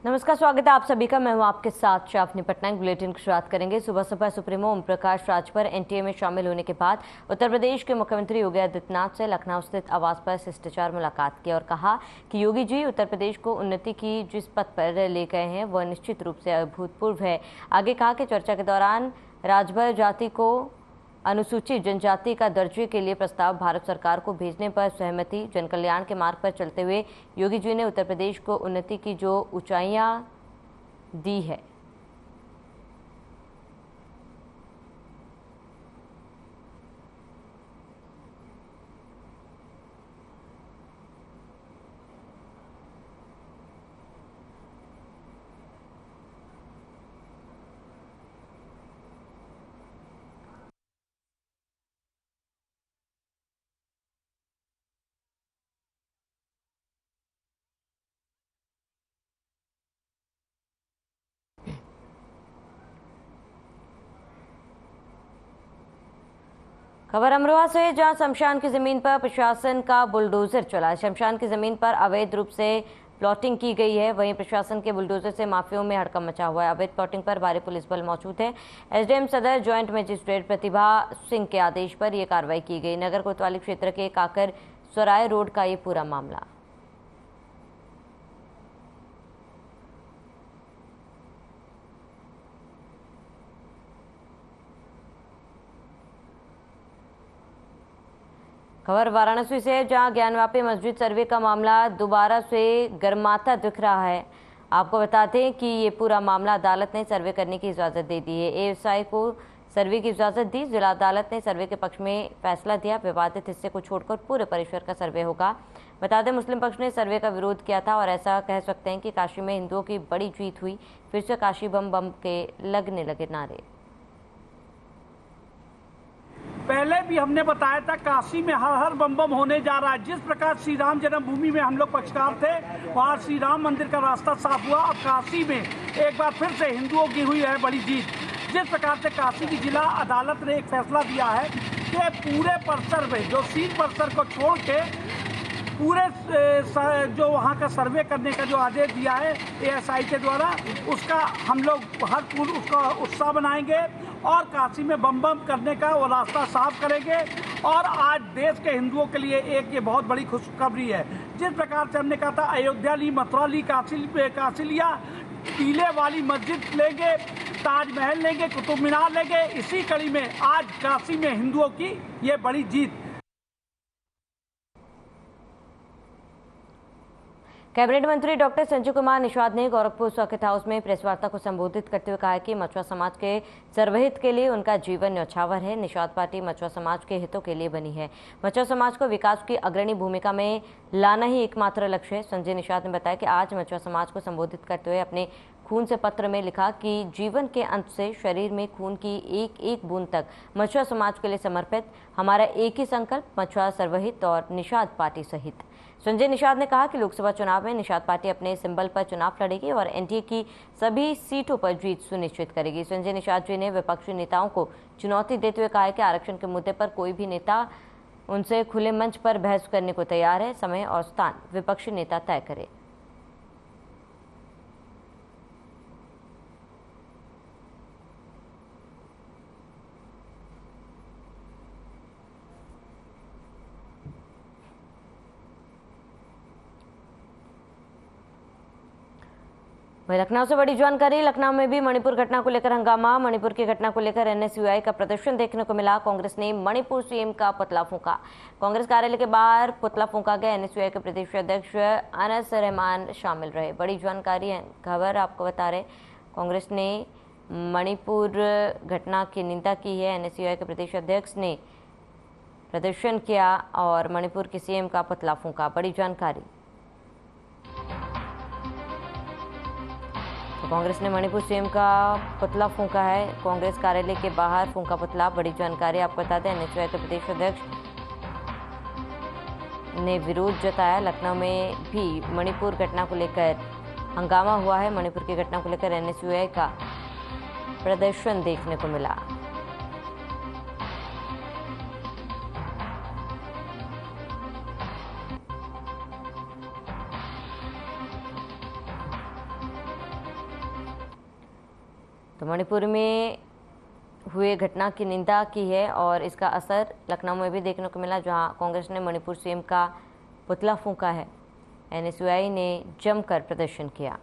नमस्कार, स्वागत है आप सभी का। मैं हूं आपके साथ शाफनी पटनायक। बुलेटिन की शुरुआत करेंगे। सुबह सुबह सुप्रीमो ओम प्रकाश राजभर एनटीए में शामिल होने के बाद उत्तर प्रदेश के मुख्यमंत्री योगी आदित्यनाथ से लखनऊ स्थित आवास पर शिष्टाचार मुलाकात की और कहा कि योगी जी उत्तर प्रदेश को उन्नति की जिस पथ पर ले गए हैं वह निश्चित रूप से अभूतपूर्व है। आगे कहा कि चर्चा के दौरान राजभर जाति को अनुसूचित जनजाति का दर्जे के लिए प्रस्ताव भारत सरकार को भेजने पर सहमति। जनकल्याण के मार्ग पर चलते हुए योगी जी ने उत्तर प्रदेश को उन्नति की जो ऊंचाइयां दी है, खबर अमरोहा से, जहां शमशान की जमीन पर प्रशासन का बुलडोजर चला। शमशान की जमीन पर अवैध रूप से प्लॉटिंग की गई है, वहीं प्रशासन के बुलडोजर से माफियाओं में हड़कंप मचा हुआ है। अवैध प्लॉटिंग पर भारी पुलिस बल मौजूद है। एसडीएम सदर ज्वाइंट मजिस्ट्रेट प्रतिभा सिंह के आदेश पर यह कार्रवाई की गई। नगर कोतवाली क्षेत्र के काकर सराय रोड का ये पूरा मामला। खबर वाराणसी से, जहां ज्ञानवापी मस्जिद सर्वे का मामला दोबारा से गर्माता दिख रहा है। आपको बताते हैं कि ये पूरा मामला अदालत ने सर्वे करने की इजाज़त दे दी है। एएसआई को सर्वे की इजाज़त दी। जिला अदालत ने सर्वे के पक्ष में फैसला दिया। विवादित हिस्से को छोड़कर पूरे परिसर का सर्वे होगा। बता दें, मुस्लिम पक्ष ने सर्वे का विरोध किया था और ऐसा कह सकते हैं कि काशी में हिंदुओं की बड़ी जीत हुई। फिर से काशी बम बम के लगने लगे नारे। पहले भी हमने बताया था काशी में हर हर बम बम होने जा रहा है। जिस प्रकार श्री राम जन्मभूमि में हम लोग पक्षकार थे, वहाँ श्री राम मंदिर का रास्ता साफ हुआ। अब काशी में एक बार फिर से हिंदुओं की हुई है बड़ी जीत। जिस प्रकार से काशी की जिला अदालत ने एक फैसला दिया है कि पूरे परिसर में जो सील परिसर को छोड़ के पूरे जो वहाँ का सर्वे करने का जो आदेश दिया है एएसआई के द्वारा, उसका हम लोग हर पूर्व उसका उत्साह बनाएंगे और काशी में बम बम करने का वो रास्ता साफ करेंगे। और आज देश के हिंदुओं के लिए एक ये बहुत बड़ी खुशखबरी है। जिस प्रकार से हमने कहा था अयोध्या ली, मथुरा ली, काशी लिया, टीले वाली मस्जिद लेंगे, ताजमहल लेंगे, कुतुब मीनार लेंगे, इसी कड़ी में आज काशी में हिंदुओं की ये बड़ी जीत। कैबिनेट मंत्री डॉक्टर संजय कुमार निषाद ने गोरखपुर सर्किट हाउस में प्रेस वार्ता को संबोधित करते हुए कहा कि मछुआ समाज के सर्वहित के लिए उनका जीवन न्यौछावर है। निषाद पार्टी मछुआ समाज के हितों के लिए बनी है। मछुआ समाज को विकास की अग्रणी भूमिका में लाना ही एकमात्र लक्ष्य है। संजय निषाद ने बताया कि आज मछुआ समाज को संबोधित करते हुए अपने खून से पत्र में लिखा कि जीवन के अंत से शरीर में खून की एक एक बूंद तक मछुआ समाज के लिए समर्पित। हमारा एक ही संकल्प, मछुआ सर्वहित और निषाद पार्टी सहित। संजय निषाद ने कहा कि लोकसभा चुनाव में निषाद पार्टी अपने सिंबल पर चुनाव लड़ेगी और एनडीए की सभी सीटों पर जीत सुनिश्चित करेगी। संजय निषाद जी ने विपक्षी नेताओं को चुनौती देते हुए कहा कि आरक्षण के मुद्दे पर कोई भी नेता उनसे खुले मंच पर बहस करने को तैयार है। समय और स्थान विपक्षी नेता तय करे। वहीं लखनऊ से बड़ी जानकारी। लखनऊ में भी मणिपुर घटना को लेकर हंगामा। मणिपुर की घटना को लेकर एनएसयूआई का प्रदर्शन देखने को मिला। कांग्रेस ने मणिपुर सीएम का पुतला फूंका। कांग्रेस कार्यालय के बाहर पुतला फूंका गया। एनएसयूआई के प्रदेश अध्यक्ष अनस रहमान शामिल रहे। बड़ी जानकारी है, खबर आपको बता रहे। कांग्रेस ने मणिपुर घटना की निंदा की है। एनएसयूआई के प्रदेश अध्यक्ष ने प्रदर्शन किया और मणिपुर के सीएम का पुतला फूंका। बड़ी जानकारी। तो कांग्रेस ने मणिपुर सीएम का पुतला फूंका है। कांग्रेस कार्यालय के बाहर फूंका पुतला। बड़ी जानकारी आपको बता दें, एनएसयूआई के प्रदेश अध्यक्ष ने विरोध जताया। लखनऊ में भी मणिपुर घटना को लेकर हंगामा हुआ है। मणिपुर की घटना को लेकर एनएसयूआई का प्रदर्शन देखने को मिला। तो मणिपुर में हुए घटना की निंदा की है और इसका असर लखनऊ में भी देखने को मिला, जहां कांग्रेस ने मणिपुर सीएम का पुतला फूंका है। एनएसयूआई ने जमकर प्रदर्शन किया।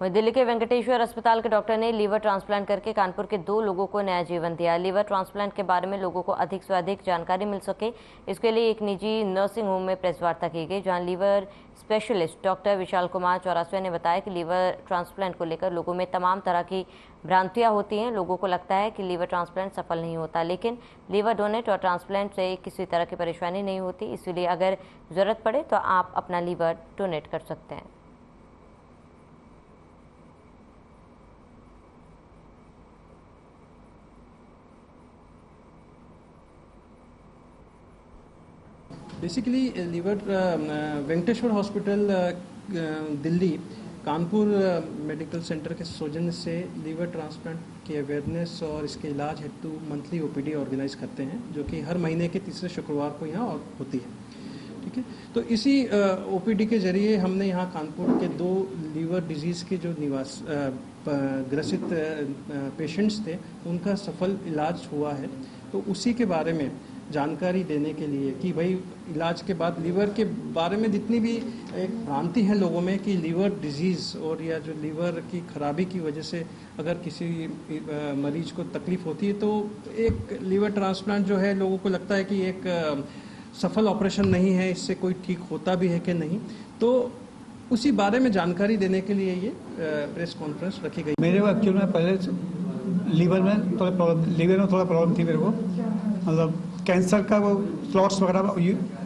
वहीं दिल्ली के वेंकटेश्वर अस्पताल के डॉक्टर ने लीवर ट्रांसप्लांट करके कानपुर के 2 लोगों को नया जीवन दिया। लीवर ट्रांसप्लांट के बारे में लोगों को अधिक से अधिक जानकारी मिल सके, इसके लिए एक निजी नर्सिंग होम में प्रेस वार्ता की गई, जहां liver specialist doctor Vishal Kumar Chaurasia ने बताया कि लीवर ट्रांसप्लांट को लेकर लोगों में तमाम तरह की भ्रांतियां होती हैं। लोगों को लगता है कि लीवर ट्रांसप्लांट सफल नहीं होता, लेकिन लीवर डोनेट और ट्रांसप्लांट से किसी तरह की परेशानी नहीं होती। इसलिए अगर जरूरत पड़े तो आप अपना लीवर डोनेट कर सकते हैं। Basically liver Venkateshwar hospital Delhi Kanpur medical centre के सौजन्य से लीवर ट्रांसप्लांट की अवेयरनेस और इसके इलाज हेतु मंथली ओपीडी ऑर्गेनाइज करते हैं, जो कि हर महीने के तीसरे शुक्रवार को यहाँ होती है। ठीक है, तो इसी ओपीडी के जरिए हमने यहाँ कानपुर के 2 लीवर डिजीज़ के जो ग्रसित पेशेंट्स थे उनका सफल इलाज हुआ है। तो उसी के बारे में जानकारी देने के लिए कि भाई इलाज के बाद लीवर के बारे में जितनी भी एक भ्रांति है लोगों में कि लीवर डिजीज़ और या जो लीवर की खराबी की वजह से अगर किसी मरीज को तकलीफ होती है तो एक लीवर ट्रांसप्लांट जो है लोगों को लगता है कि एक सफल ऑपरेशन नहीं है, इससे कोई ठीक होता भी है कि नहीं। तो उसी बारे में जानकारी देने के लिए ये प्रेस कॉन्फ्रेंस रखी गई। मेरे को एक्चुअल में पहले लीवर में थोड़ा प्रॉब्लम थी मेरे को, मतलब कैंसर का वो स्लॉट्स वगैरह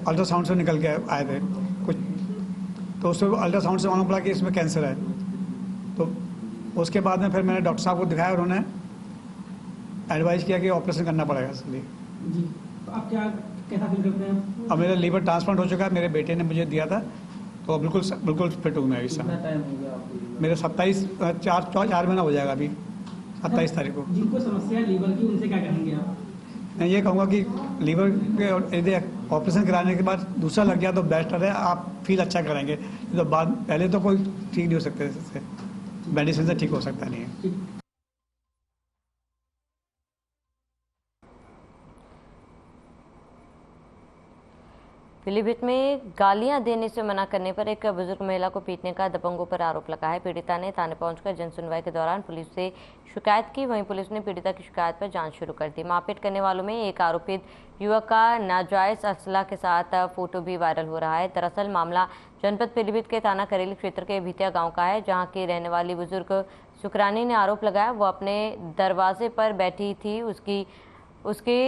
अल्ट्रासाउंड से निकल के आए थे कुछ, तो उससे अल्ट्रासाउंड से मालूम पड़ा कि इसमें कैंसर है। तो उसके बाद में फिर मैंने डॉक्टर साहब को दिखाया, उन्होंने एडवाइस किया कि ऑपरेशन करना पड़ेगा इसलिए। जी, तो आप कैसा फील करते हैं? अब मेरा लीवर ट्रांसप्लांट हो चुका है, मेरे बेटे ने मुझे दिया था, तो बिल्कुल फिट हूँ मैं इस समय। कितना टाइम हो गया आपको? मेरा 4 महीना हो जाएगा अभी 27 तारीख को। जिनको समस्या है लीवर की, उनसे क्या कहेंगे आप? मैं ये कहूँगा कि लीवर के यदि ऑपरेशन कराने के बाद दूसरा लग गया तो बेटर है, आप फील अच्छा करेंगे। तो बाद पहले तो कोई ठीक नहीं हो सकते, इससे मेडिसिन से ठीक हो सकता नहीं है। पीलीभीत में गालियां देने से मना करने पर एक बुजुर्ग महिला को पीटने का दबंगों पर आरोप लगा है। पीड़िता ने थाने पहुंचकर जनसुनवाई के दौरान पुलिस से शिकायत की, वहीं पुलिस ने पीड़िता की शिकायत पर जांच शुरू कर दी। मारपीट करने वालों में एक आरोपित युवक का नाजायज असला के साथ फोटो भी वायरल हो रहा है। दरअसल मामला जनपद पीलीभीत के थाना करेली क्षेत्र के भितिया गाँव का है, जहाँ की रहने वाली बुजुर्ग सुकरानी ने आरोप लगाया वो अपने दरवाजे पर बैठी थी उसकी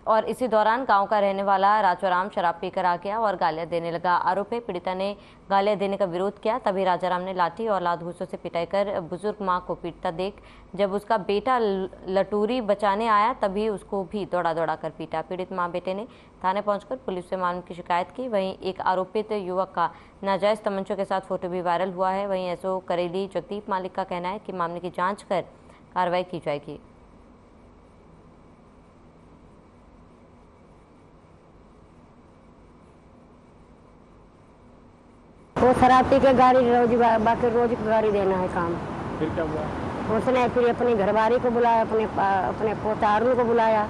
और इसी दौरान गांव का रहने वाला राजाराम शराब पीकर आ गया और गालियां देने लगा। आरोप है पीड़िता ने गालियां देने का विरोध किया, तभी राजाराम ने लाठी और लात घूंसों से पिटाई कर बुजुर्ग मां को पीटता देख जब उसका बेटा लटूरी बचाने आया तभी उसको भी दौड़ा कर पीटा। पीड़ित मां बेटे ने थाने पहुंचकर पुलिस से मामले की शिकायत की। वहीं एक आरोपित युवक का नाजायज तमंचों के साथ फोटो भी वायरल हुआ है। वहीं एसओ करेली जगदीप मालिक का कहना है कि मामले की जाँच कर कार्रवाई की जाएगी। वो शराब पी के गाड़ी बाकी रोज गाड़ी देना है काम। फिर क्या हुआ? उसने फिर अपनी घरवाली को बुलाया, अपने पोतारू को बुलाया,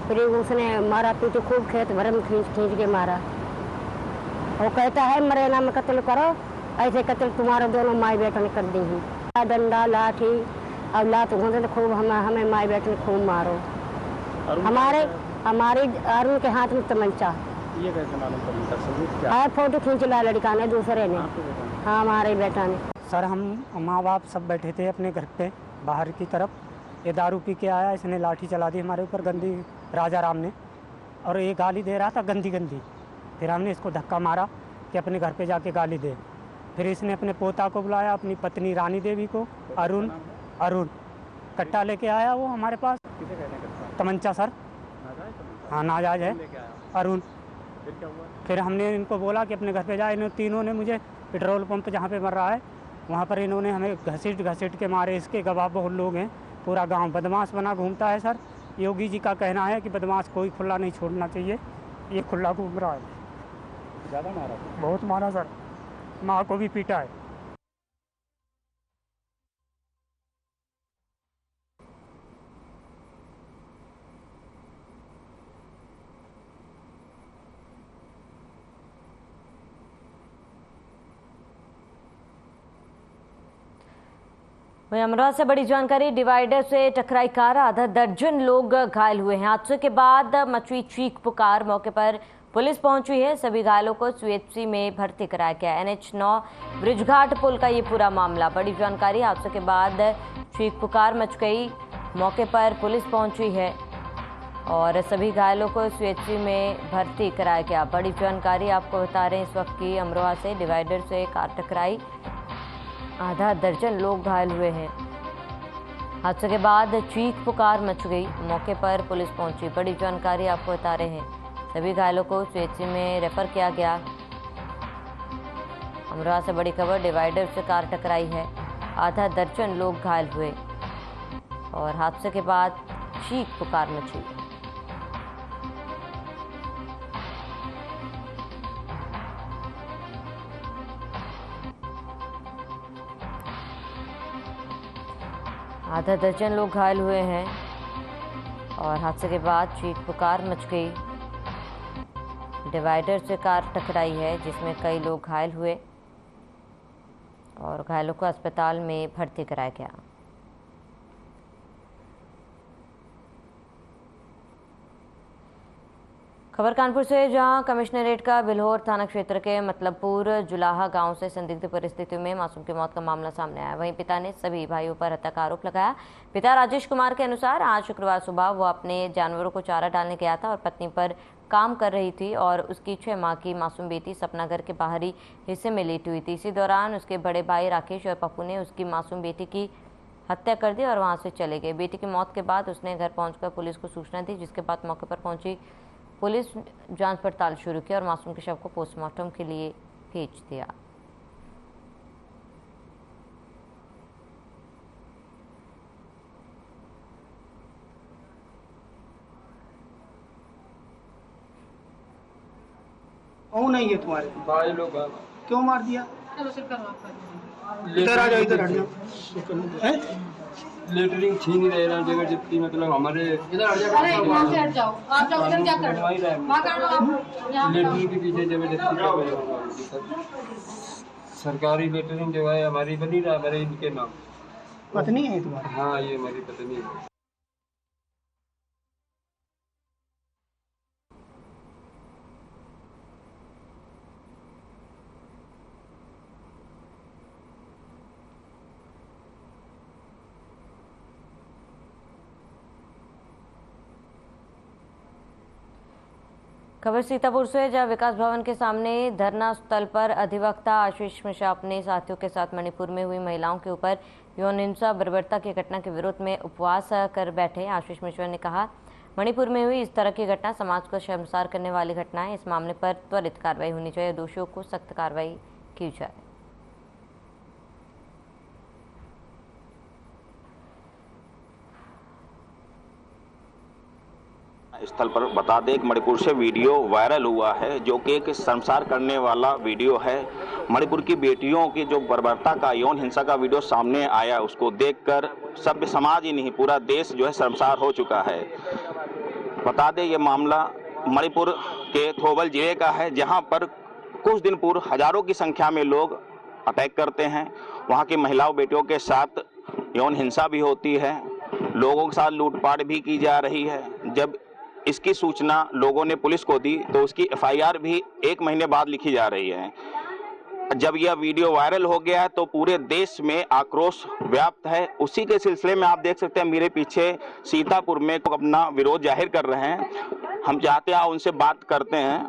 फिर उसने मारा पीटी खूब, खेत भर में खींच के मारा। वो कहता है मरे नाम कत्ल करो, ऐसे कत्ल तुम्हारे दोनों माई बेटा ने कर दी है। डंडा लाठी अब लात घूंसे तो खूब हमें माई बेटे ने खूब मारो। हमारे अरुण के हाथ में तमंचा। ये कैसे मालूम पड़ा? सबूत क्या है? फोटो खींच ला लड़का ने, दूसरे ने। हाँ, हमारे बेटा ने। सर, हम माँ बाप सब बैठे थे अपने घर पे बाहर की तरफ, ये दारू पी के आया, इसने लाठी चला दी हमारे ऊपर गंदी, राजाराम ने, और ये गाली दे रहा था गंदी। फिर हमने इसको धक्का मारा कि अपने घर पे जाके गाली दे। फिर इसने अपने पोता को बुलाया, अपनी पत्नी रानी देवी को, अरुण कट्टा लेके आया वो हमारे पास। तमंचा सर। हाँ, नाजायज है अरुण। फिर क्या हुआ? फिर हमने इनको बोला कि अपने घर पे जाए। इन तीनों ने मुझे पेट्रोल पंप जहाँ पे मर रहा है वहाँ पर इन्होंने हमें घसीट के मारे। इसके गवाह बहुत लोग हैं। पूरा गांव बदमाश बना घूमता है सर। योगी जी का कहना है कि बदमाश कोई खुला नहीं छोड़ना चाहिए। ये खुला घूम रहा है। ज़्यादा मारा? बहुत मारा सर, माँ को भी पीटा है। वहीं अमरोहा से बड़ी जानकारी, डिवाइडर से टकराई कार, आधा दर्जन लोग घायल हुए हैं। हादसे के बाद मची चीख पुकार, मौके पर पुलिस पहुंची है। सभी घायलों को सीएचसी में भर्ती कराया गया। NH9 ब्रिजघाट पुल का ये पूरा मामला। बड़ी जानकारी, हादसे के बाद चीख पुकार मच गई, मौके पर पुलिस पहुंची है और सभी घायलों को सीएचसी में भर्ती कराया गया। बड़ी जानकारी आपको बता रहे हैं इस वक्त की, अमरोहा से डिवाइडर से कार टकराई, आधा दर्जन लोग घायल हुए हैं। हादसे के बाद चीख पुकार मच गई, मौके पर पुलिस पहुंची। बड़ी जानकारी आपको बता रहे हैं, सभी घायलों को सीएचसी में रेफर किया गया। अमरोहा से बड़ी खबर, डिवाइडर से कार टकराई है, आधा दर्जन लोग घायल हुए और हादसे के बाद चीख पुकार मची। आधा दर्जन लोग घायल हुए हैं और हादसे के बाद चीख पुकार मच गई। डिवाइडर से कार टकराई है जिसमें कई लोग घायल हुए और घायलों को अस्पताल में भर्ती कराया गया। खबर कानपुर से, जहां कमिश्नरेट का बिल्हौर थाना क्षेत्र के मतलबपुर जुलाहा गांव से संदिग्ध परिस्थितियों में मासूम की मौत का मामला सामने आया। वहीं पिता ने सभी भाइयों पर हत्या का आरोप लगाया। पिता राजेश कुमार के अनुसार आज शुक्रवार सुबह वो अपने जानवरों को चारा डालने गया था और पत्नी पर काम कर रही थी और उसकी 6 माह की मासूम बेटी सपना घर के बाहरी हिस्से में लेटी हुई थी। इसी दौरान उसके बड़े भाई राकेश और पप्पू ने उसकी मासूम बेटी की हत्या कर दी और वहां से चले गए। बेटी की मौत के बाद उसने घर पहुंचकर पुलिस को सूचना दी, जिसके बाद मौके पर पहुंची पुलिस जांच पड़ताल शुरू की और मासूम के शव को पोस्टमार्टम के लिए भेज दिया। कौन है ये तुम्हारे भाई लोग? क्यों मार दिया? इधर आ जाओ, इधर हट जाओ। लेटरिंग छीन ही रहे ना जगह जितनी, मतलब हमारे इधर हट जाओ, आप जाओ उधर क्या कर वहां कर लो आप। लेटरिंग के पीछे जबरदस्ती सरकारी लेटरिंग जो है हमारी बनी रहा, मेरे इनके नाम। पत्नी है तुम्हारी? हाँ, ये हमारी पत्नी है। खबर सीतापुर से, जहां विकास भवन के सामने धरना स्थल पर अधिवक्ता आशीष मिश्रा अपने साथियों के साथ मणिपुर में हुई महिलाओं के ऊपर यौन हिंसा बर्बरता की घटना के विरोध में उपवास कर बैठे। आशीष मिश्रा ने कहा, मणिपुर में हुई इस तरह की घटना समाज को शर्मसार करने वाली घटना है। इस मामले पर त्वरित कार्रवाई होनी चाहिए, दोषियों को सख्त कार्रवाई की जाए। स्थल पर बता दें कि मणिपुर से वीडियो वायरल हुआ है जो कि एक शर्मसार करने वाला वीडियो है। मणिपुर की बेटियों की जो बर्बरता का, यौन हिंसा का वीडियो सामने आया, उसको देखकर सभ्य समाज ही नहीं पूरा देश जो है शर्मसार हो चुका है। बता दें ये मामला मणिपुर के थौबल जिले का है, जहां पर कुछ दिन पूर्व हजारों की संख्या में लोग अटैक करते हैं। वहां की महिलाओं बेटियों के साथ यौन हिंसा भी होती है, लोगों के साथ लूटपाट भी की जा रही है। जब इसकी सूचना लोगों ने पुलिस को दी तो उसकी FIR भी 1 महीने बाद लिखी जा रही है। जब यह वीडियो वायरल हो गया तो पूरे देश में आक्रोश व्याप्त है। उसी के सिलसिले में आप देख सकते हैं मेरे पीछे सीतापुर में तो अपना विरोध जाहिर कर रहे हैं। हम चाहते हैं उनसे बात करते हैं,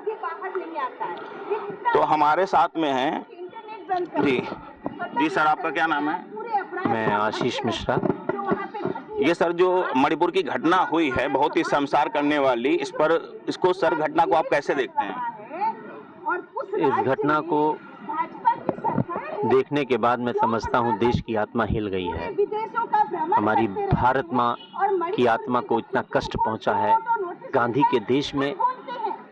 तो हमारे साथ में हैं जी सर, आपका क्या नाम है? मैं आशीष मिश्रा। ये सर जो मणिपुर की घटना हुई है बहुत ही शर्मसार करने वाली, इसको सर घटना को आप कैसे देखते हैं? इस घटना को देखने के बाद मैं समझता हूँ देश की आत्मा हिल गई है। हमारी भारत माँ की आत्मा को इतना कष्ट पहुँचा है। गांधी के देश में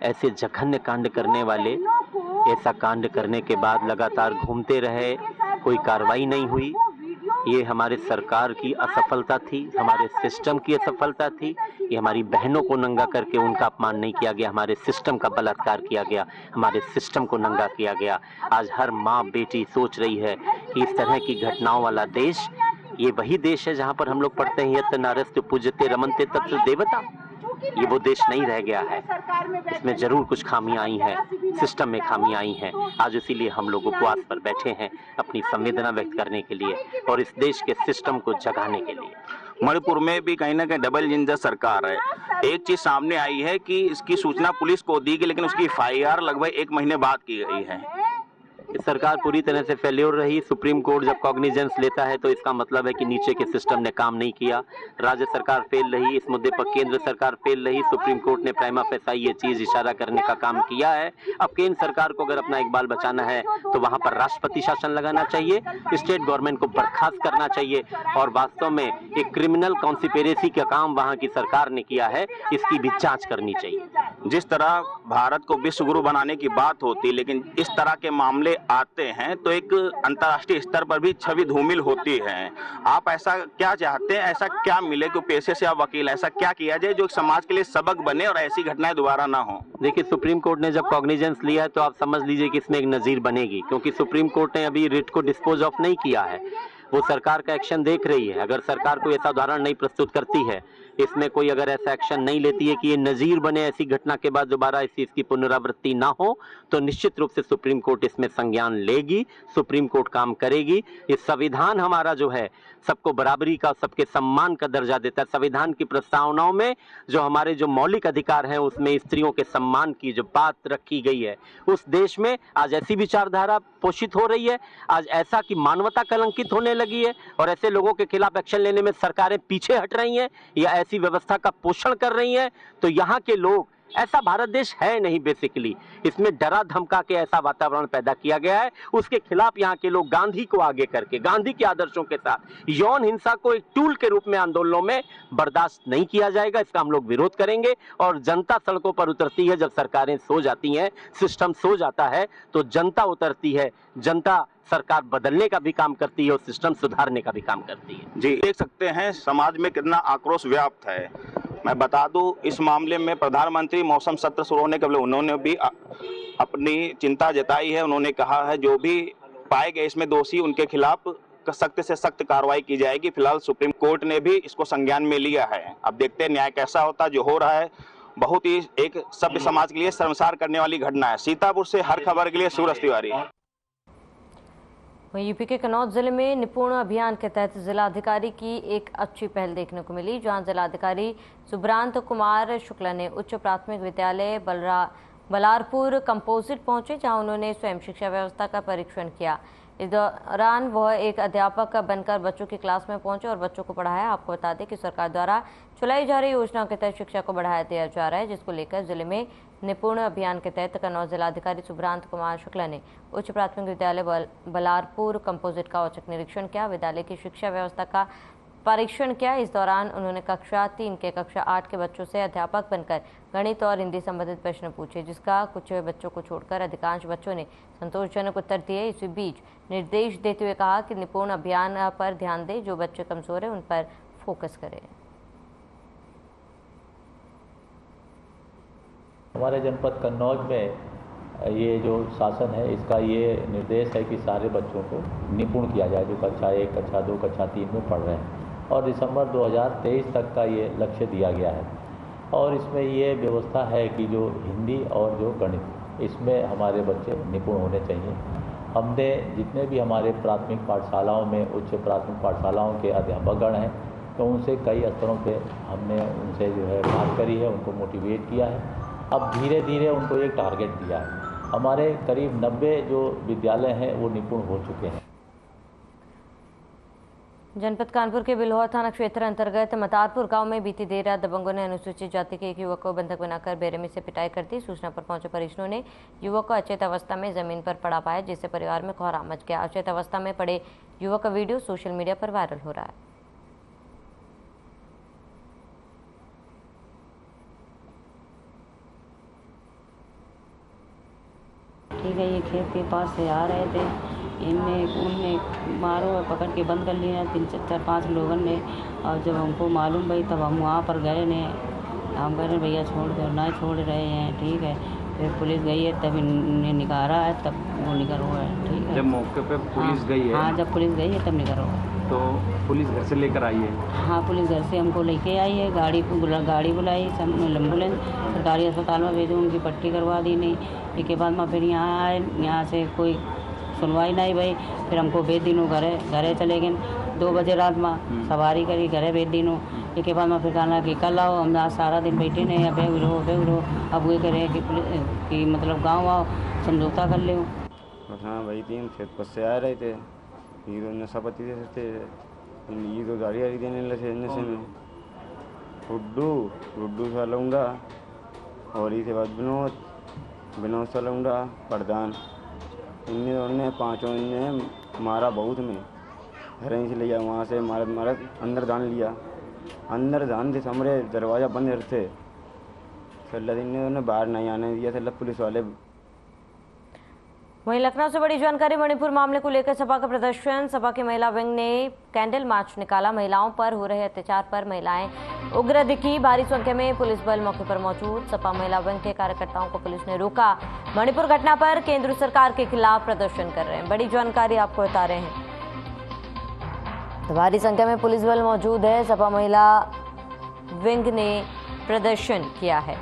ऐसे जघन्य कांड करने वाले ऐसा कांड करने के बाद लगातार घूमते रहे, कोई कार्रवाई नहीं हुई। ये हमारे सरकार की असफलता थी, हमारे सिस्टम की असफलता थी। ये हमारी बहनों को नंगा करके उनका अपमान नहीं किया गया, हमारे सिस्टम का बलात्कार किया गया, हमारे सिस्टम को नंगा किया गया। आज हर माँ बेटी सोच रही है कि इस तरह की घटनाओं वाला देश ये वही देश है जहाँ पर हम लोग पढ़ते हैं यत् नारस्तु पूज्यते रमन्ते तत्र देवता। ये वो देश नहीं रह गया है। इसमें जरूर कुछ खामियां आई हैं, सिस्टम में खामियां आई हैं। आज इसीलिए हम लोग उपवास पर बैठे हैं अपनी संवेदना व्यक्त करने के लिए और इस देश के सिस्टम को जगाने के लिए। मणिपुर में भी कहीं ना कहीं डबल इंजन सरकार है। एक चीज सामने आई है कि इसकी सूचना पुलिस को दी गई, लेकिन उसकी FIR लगभग 1 महीने बाद की गई है। सरकार पूरी तरह से फेल्योर रही। सुप्रीम कोर्ट जब कॉग्निजेंस लेता है तो इसका मतलब है कि नीचे के सिस्टम ने काम नहीं किया। राज्य सरकार फेल रही, इस मुद्दे पर केंद्र सरकार फेल रही। सुप्रीम कोर्ट ने प्राइमा फेसाई ये चीज इशारा करने का काम किया है। अब केंद्र सरकार को अगर अपना इकबाल बचाना है तो वहां पर राष्ट्रपति शासन लगाना चाहिए, स्टेट गवर्नमेंट को बर्खास्त करना चाहिए और वास्तव में एक क्रिमिनल कॉन्स्पिरेसी का काम वहां की सरकार ने किया है, इसकी भी जांच करनी चाहिए। जिस तरह भारत को विश्व गुरु बनाने की बात होती है, लेकिन इस तरह के मामले आते हैं तो एक अंतर्राष्ट्रीय स्तर पर भी छवि धूमिल होती है। आप ऐसा क्या चाहते हैं, ऐसा क्या मिले कि पेशे से आप वकील, ऐसा क्या किया जाए जो समाज के लिए सबक बने और ऐसी घटनाएं दोबारा ना हो? देखिए, सुप्रीम कोर्ट ने जब कॉग्निजेंस लिया है तो आप समझ लीजिए कि इसमें एक नजीर बनेगी, क्योंकि सुप्रीम कोर्ट ने अभी रिट को डिस्पोज ऑफ नहीं किया है। वो सरकार का एक्शन देख रही है। अगर सरकार कोई ऐसा उदाहरण नहीं प्रस्तुत करती है, इसमें कोई अगर ऐसा एक्शन नहीं लेती है कि ये नजीर बने ऐसी घटना के बाद दोबारा इस चीज की पुनरावृत्ति ना हो, तो निश्चित रूप से सुप्रीम कोर्ट इसमें संज्ञान लेगी, सुप्रीम कोर्ट काम करेगी। ये संविधान हमारा जो है सबको बराबरी का, सबके सम्मान का दर्जा देता है। संविधान की प्रस्तावनाओं में जो हमारे जो मौलिक अधिकार हैं उसमें स्त्रियों के सम्मान की जो बात रखी गई है, उस देश में आज ऐसी विचारधारा पोषित हो रही है, आज ऐसा कि मानवता कलंकित होने लगी है और ऐसे लोगों के खिलाफ एक्शन लेने में सरकारें पीछे हट रही हैं या ऐसी व्यवस्था का पोषण कर रही हैं। तो यहाँ के लोग, ऐसा भारत देश है नहीं बेसिकली, इसमें डरा धमका के ऐसा वातावरण पैदा किया गया है। उसके खिलाफ यहाँ के लोग गांधी को आगे करके, गांधी के आदर्शों के साथ यौन हिंसा को एक टूल के रूप में आंदोलनों में बर्दाश्त नहीं किया जाएगा। इसका हम लोग विरोध करेंगे और जनता सड़कों पर उतरती है। जब सरकारें सो जाती हैं, सिस्टम सो जाता है, तो जनता उतरती है। जनता सरकार बदलने का भी काम करती है और सिस्टम सुधारने का भी काम करती है। जी, देख सकते हैं समाज में कितना आक्रोश व्याप्त है। मैं बता दूं, इस मामले में प्रधानमंत्री मौसम सत्र शुरू होने के पहले उन्होंने भी अपनी चिंता जताई है। उन्होंने कहा है जो भी पाए गए इसमें दोषी, उनके खिलाफ सख्त से सख्त कार्रवाई की जाएगी। फिलहाल सुप्रीम कोर्ट ने भी इसको संज्ञान में लिया है। अब देखते हैं न्याय कैसा होता है। जो हो रहा है बहुत ही एक सभ्य समाज के लिए शर्मसार करने वाली घटना है। सीतापुर से हर खबर के लिए सूरज तिवारी। वहीं यूपी के कन्नौज जिले में निपुण अभियान के तहत जिलाधिकारी की एक अच्छी पहल देखने को मिली, जहां जिलाधिकारी सुब्रांत कुमार शुक्ला ने उच्च प्राथमिक विद्यालय बलारपुर कंपोजिट पहुंचे, जहां उन्होंने स्वयं शिक्षा व्यवस्था का परीक्षण किया। इस दौरान वह एक अध्यापक बनकर बच्चों की क्लास में पहुंचे और बच्चों को पढ़ाया। आपको बता दें कि सरकार द्वारा चलाई जा रही योजनाओं के तहत शिक्षा को बढ़ाया दिया जा रहा है, जिसको लेकर जिले में निपुण अभियान के तहत कन्नौज जिलाधिकारी सुब्रांत कुमार शुक्ला ने उच्च प्राथमिक विद्यालय बलारपुर कंपोजिट का औचक निरीक्षण किया, विद्यालय की शिक्षा व्यवस्था का परीक्षण किया। इस दौरान उन्होंने कक्षा 3 के कक्षा 8 के बच्चों से अध्यापक बनकर गणित और हिंदी संबंधित प्रश्न पूछे, जिसका कुछ बच्चों को छोड़कर अधिकांश बच्चों ने संतोषजनक उत्तर दिए। इसी बीच निर्देश देते हुए कहा कि निपुण अभियान पर ध्यान दें, जो बच्चे कमजोर हैं उन पर फोकस करें। हमारे जनपद कन्नौज में ये जो शासन है, इसका ये निर्देश है कि सारे बच्चों को निपुण किया जाए जो कक्षा 1, कक्षा 2, कक्षा 3 में पढ़ रहे हैं, और दिसंबर 2023 तक का ये लक्ष्य दिया गया है। और इसमें ये व्यवस्था है कि जो हिंदी और जो गणित, इसमें हमारे बच्चे निपुण होने चाहिए। हमने जितने भी हमारे प्राथमिक पाठशालाओं में, उच्च प्राथमिक पाठशालाओं के अध्यापकगण हैं, तो उनसे कई स्तरों पे हमने उनसे जो है बात करी है, उनको मोटिवेट किया है। अब धीरे धीरे उनको एक टारगेट दिया है। हमारे करीब 90 जो विद्यालय हैं वो निपुण हो चुके हैं। जनपद कानपुर के बिल्हौर थाना क्षेत्र अंतर्गत मतारपुर गांव में बीती देर रात दबंगों ने अनुसूचित जाति के एक युवक को बंधक बनाकर बेरहमी से पिटाई कर दी। सूचना पर पहुंचे परिजनों ने युवक को अचेत अवस्था में जमीन पर पड़ा पाया, जिससे परिवार में कोहराम मच गया। अचेत अवस्था में पड़े युवक का वीडियो सोशल मीडिया पर वायरल हो रहा है। ठीक है, ये खेत के पास से आ रहे थे, उनने मारो और पकड़ के बंद कर लिया 3-4-5 लोगों ने। और जब हमको मालूम भाई तब हम वहाँ पर गए ने, हम कह रहे भैया छोड़ दो, ना छोड़ रहे हैं। ठीक है, फिर पुलिस गई है तब इन्हें निकाला है, तब वो निकल हुआ है। ठीक है, जब मौके पे पुलिस गई है? हाँ, जब पुलिस गई है तब निकल हुआ है। तो पुलिस घर से लेकर आई है? हाँ, पुलिस घर से हमको लेके आई है, गाड़ी बुलाई, एम्बुलेंस सरकारी अस्पताल में भेजो, उनकी पट्टी करवा दी नहीं। इसके बाद में फिर यहाँ आए, यहाँ से कोई सुनवाई नहीं भाई, फिर हमको भेज दिनों घरे चले गए। 2 बजे रात में सवारी करी, घरे भेज दिनों। इसके बाद में फिर कहना कि कल आओ, हम आज सारा दिन बैठे नहीं, अब बेग रहो। अब वो करें कि मतलब गाँव आओ, समझौता कर ले। हाँ भाई, 3 खेत पर से आ रहे थे, हीरो नशा पत्ती दे सकते, ये तो गाड़ी देने लगे नशे में। रुड्डू सा लौंडा, और इसके बाद विनोद सा लौंडा, प्रधान। इन्होंने 5 ने मारा बहुत में, घर से लिया, वहाँ से मारा अंदर दान लिया, अंदर दान थे, कमरे दरवाज़ा बंद थे। सल्ला दिन ने बाहर नहीं आने दिया, सल्ला पुलिस वाले। वहीं लखनऊ से बड़ी जानकारी। मणिपुर मामले को लेकर सपा का प्रदर्शन। सपा की महिला विंग ने कैंडल मार्च निकाला। महिलाओं पर हो रहे अत्याचार पर महिलाएं उग्र दिखी। भारी संख्या में पुलिस बल मौके पर मौजूद। सपा महिला विंग के कार्यकर्ताओं को पुलिस ने रोका। मणिपुर घटना पर केंद्र सरकार के खिलाफ प्रदर्शन कर रहे हैं। बड़ी जानकारी आपको बता रहे हैं। तो भारी संख्या में पुलिस बल मौजूद है। सपा महिला विंग ने प्रदर्शन किया है।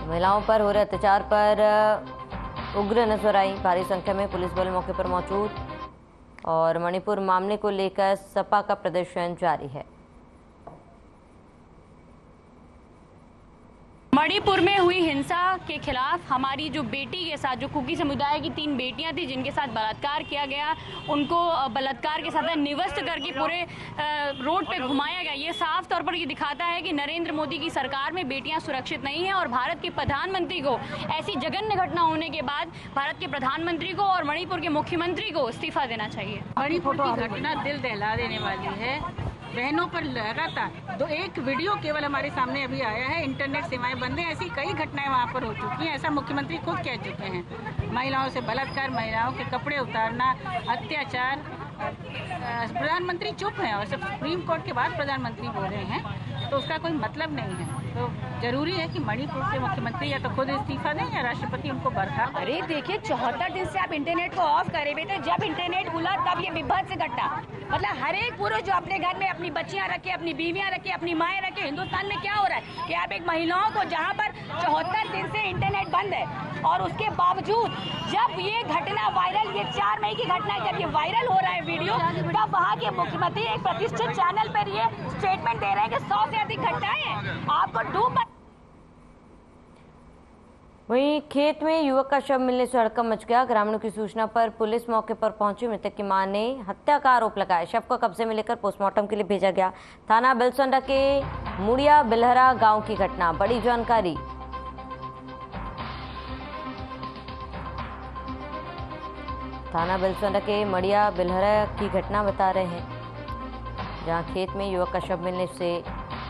महिलाओं पर हो रहे अत्याचार पर उग्र नजर आई। भारी संख्या में पुलिस बल मौके पर मौजूद और मणिपुर मामले को लेकर सपा का प्रदर्शन जारी है। मणिपुर में हुई हिंसा के खिलाफ हमारी जो बेटी के साथ, जो कुकी समुदाय की 3 बेटियां थी जिनके साथ बलात्कार किया गया, उनको बलात्कार के साथ निवस्त करके पूरे रोड पे घुमाया गया। ये साफ तौर पर ये दिखाता है कि नरेंद्र मोदी की सरकार में बेटियां सुरक्षित नहीं हैं और भारत के प्रधानमंत्री को ऐसी जघन्य घटना होने के बाद भारत के प्रधानमंत्री को और मणिपुर के मुख्यमंत्री को इस्तीफा देना चाहिए। मणिपुर की घटना दिल दहला देने वाली है। बहनों पर लगातार एक वीडियो केवल हमारे सामने अभी आया है, इंटरनेट सेवाएं बंद हैं, ऐसी कई घटनाएं वहां पर हो चुकी हैं। ऐसा मुख्यमंत्री खुद कह चुके हैं। महिलाओं से बलात्कार, महिलाओं के कपड़े उतारना, अत्याचार। प्रधानमंत्री चुप हैं और सब सुप्रीम कोर्ट के बाद प्रधानमंत्री बोल रहे हैं, तो उसका कोई मतलब नहीं है। तो जरूरी है कि मणिपुर के मुख्यमंत्री या तो खुद इस्तीफा दें या राष्ट्रपति उनको बर्खास्त। अरे देखिए, 74 दिन से आप इंटरनेट को ऑफ करे हुए थे। जब इंटरनेट खुला तब ये विभत्स घटना। मतलब हर एक पुरुष जो अपने घर में अपनी बच्चियां रखे, अपनी बीवियां रखे, अपनी माएँ रखे। हिंदुस्तान में क्या हो रहा है कि आप एक महिलाओं को, जहाँ पर 74 दिन से इंटरनेट बंद है और उसके बावजूद जब ये घटना वायरल, ये 4 मई की घटना है, जब ये वायरल हो रहा है वीडियो, तब वहाँ के मुख्यमंत्री एक प्रतिष्ठित चैनल पर ये स्टेटमेंट दे रहे हैं कि 100 से अधिक घटनाएं हैं, आपको डूब। वहीं खेत में युवक का शव मिलने से हड़कंप मच गया। ग्रामीणों की सूचना पर पुलिस मौके पर पहुंची। मृतक की मां ने हत्या का आरोप लगाया। शव को कब्जे में लेकर पोस्टमार्टम के लिए भेजा गया। थाना बिलसोंडा के मुड़िया बिलहरा गांव की घटना। बड़ी जानकारी। थाना बिलसोंडा के मुड़िया बिलहरा की घटना बता रहे हैं, जहां खेत में युवक का शव मिलने से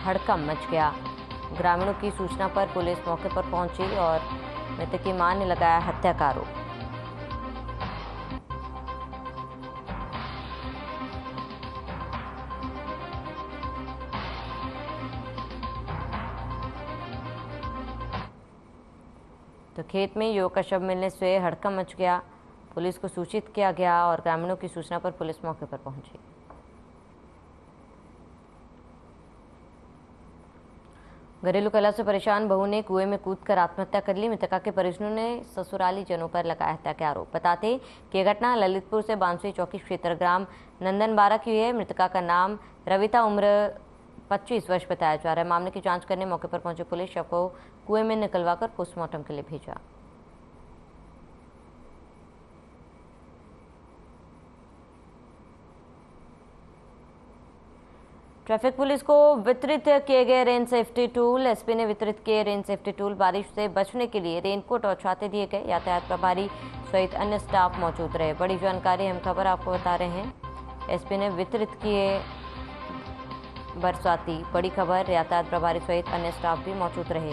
हड़कंप मच गया। ग्रामीणों की सूचना पर पुलिस मौके पर पहुंची और मृतक की मां ने लगाया हत्या का आरोप। तो खेत में युवक का शव मिलने से हड़कंप मच गया। पुलिस को सूचित किया गया और ग्रामीणों की सूचना पर पुलिस मौके पर पहुंची। घरेलू कलह से परेशान बहू ने कुएं में कूदकर आत्महत्या कर ली। मृतका के परिजनों ने ससुराली जनों पर लगाया हत्या के आरोप। बताते कि यह घटना ललितपुर से बांसुई चौकी क्षेत्र ग्राम नंदनबारा की है। मृतका का नाम रविता, उम्र 25 वर्ष बताया जा रहा है। मामले की जांच करने मौके पर पहुंची पुलिस शव को कुएं में निकलवाकर पोस्टमार्टम के लिए भेजा। ट्रैफिक पुलिस को वितरित किए गए रेन सेफ्टी टूल। एसपी ने वितरित किए रेन सेफ्टी टूल। बारिश से बचने के लिए रेनकोट और छाते दिए गए। यातायात प्रभारी सहित अन्य स्टाफ मौजूद रहे। बड़ी जानकारी हम खबर आपको बता रहे हैं। एसपी ने वितरित किए बरसाती। बड़ी खबर, यातायात प्रभारी सहित अन्य स्टाफ भी मौजूद रहे।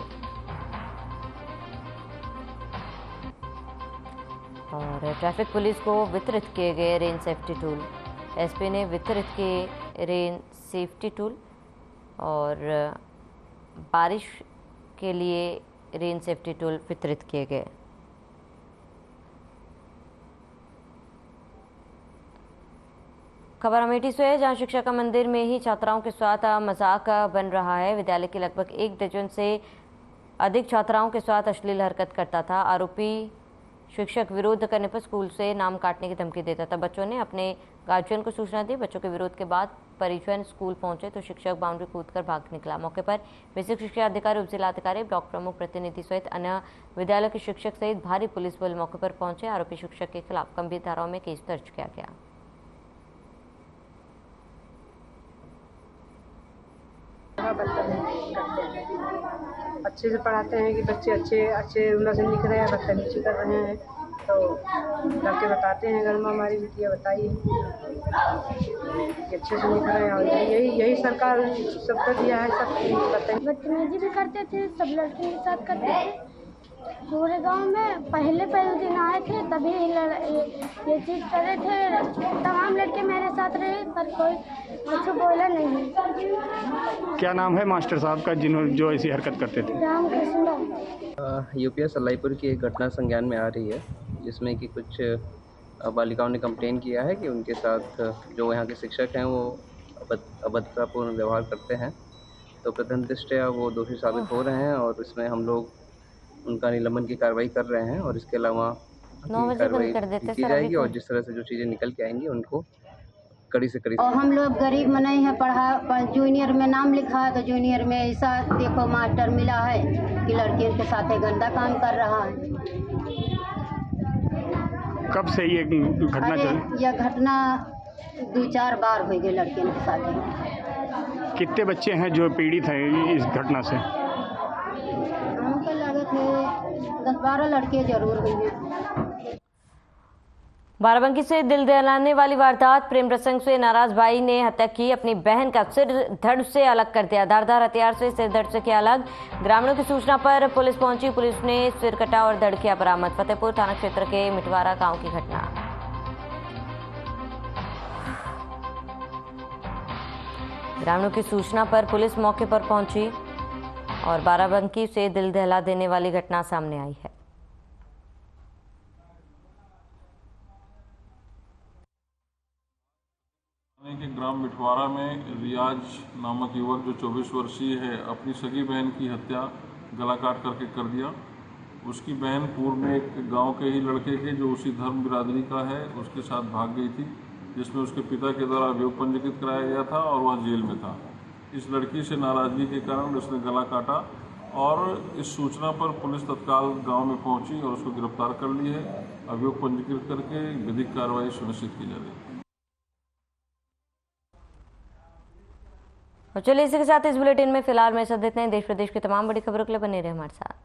और ट्रैफिक पुलिस को वितरित किए गए रेन सेफ्टी टूल। एसपी ने वितरित किए रेन सेफ्टी टूल और बारिश के लिए रेन सेफ्टी टूल वितरित किए गए। खबर अमेठी से है, जहां शिक्षा का मंदिर में ही छात्राओं के साथ मजाक बन रहा है। विद्यालय के लगभग 1 दर्जन से अधिक छात्राओं के साथ अश्लील हरकत करता था। आरोपी शिक्षक विरोध करने पर स्कूल से नाम काटने की धमकी देता था। बच्चों ने अपने गार्जियन को सूचना दी। बच्चों के विरोध के बाद परिजन स्कूल पहुंचे तो शिक्षक बाउंड्री कूदकर भाग निकला। मौके पर बेसिक शिक्षा अधिकारी, उप जिलाधिकारी, ब्लॉक प्रमुख, प्रतिनिधि सहित अन्य विद्यालय के शिक्षक सहित भारी पुलिस बल मौके पर पहुंचे। आरोपी शिक्षक के खिलाफ गंभीर धाराओं में केस दर्ज किया गया। अच्छे से पढ़ाते हैं कि बच्चे अच्छे उन्नत से लिख रहे हैं, बदतमीजी कर रहे हैं तो लड़के बताते हैं, घर में हमारी बिटिया बताइए कि अच्छे से लिख रहे हैं। और यही सरकार सबको दिया है, सब बताइए। बदतमीजी भी करते थे, सब लड़के के साथ करते थे। पूरे गांव में पहले दिन आए थे तभी ये चीज़ करे थे। तमाम लड़के मेरे साथ रहे पर कोई कुछ बोला नहीं। क्या नाम है मास्टर साहब का जो ऐसी हरकत करते थे? रामकृष्ण। यूपीएस सलाईपुर की एक घटना संज्ञान में आ रही है, जिसमें कि कुछ बालिकाओं ने कंप्लेन किया है कि उनके साथ जो यहाँ के शिक्षक हैं वो अभद्रतापूर्ण व्यवहार करते हैं। तो प्रथम दृष्टया वो दोषी साबित हो रहे हैं और इसमें हम लोग उनका निलंबन की कार्रवाई कर रहे हैं और इसके अलावा कार्रवाई की जाएगी और जिस तरह से जो चीज़ें निकल के आएंगी उनको कड़ी से कड़ी। और हम लोग गरीब में नहीं है, जूनियर में नाम लिखा है तो जूनियर में ऐसा देखो मास्टर मिला है कि लड़कियों के साथ गंदा काम कर रहा है। कब से ये घटना चली? यह घटना 2-4 बार हो गई लड़कियों के साथ। कितने बच्चे हैं जो पीड़ित हैं इस घटना से? हमको लगे थे 10-12 लड़के जरूर हुए। बाराबंकी से दिल दहलाने वाली वारदात। प्रेम प्रसंग से नाराज भाई ने हत्या की। अपनी बहन का सिर धड़ से अलग कर दिया। धारदार हथियार से सिर धड़ से किया अलग। ग्रामीणों की सूचना पर पुलिस पहुंची। पुलिस ने सिर कटा और धड़ किया बरामद। फतेहपुर थाना क्षेत्र के मिटवारा गांव की घटना। ग्रामीणों की सूचना पर पुलिस मौके पर पहुंची और बाराबंकी से दिल दहला देने वाली घटना सामने आई है। के ग्राम मिठवारा में रियाज नामक युवक जो 24 वर्षीय है, अपनी सगी बहन की हत्या गला काट करके कर दिया। उसकी बहन पूर्व में एक गांव के ही लड़के के जो उसी धर्म बिरादरी का है उसके साथ भाग गई थी, जिसमें उसके पिता के द्वारा अभियोग पंजीकृत कराया गया था और वह जेल में था। इस लड़की से नाराजगी के कारण उसने गला काटा और इस सूचना पर पुलिस तत्काल गांव में पहुंची और उसको गिरफ्तार कर ली है। अभियोग पंजीकृत करके विधिक कार्रवाई सुनिश्चित की जा रही है। और चलिए इसी के साथ इस बुलेटिन में फिलहाल मेरे साथ इतना ही। देश प्रदेश की तमाम बड़ी खबरों के लिए बने रहे हमारे साथ।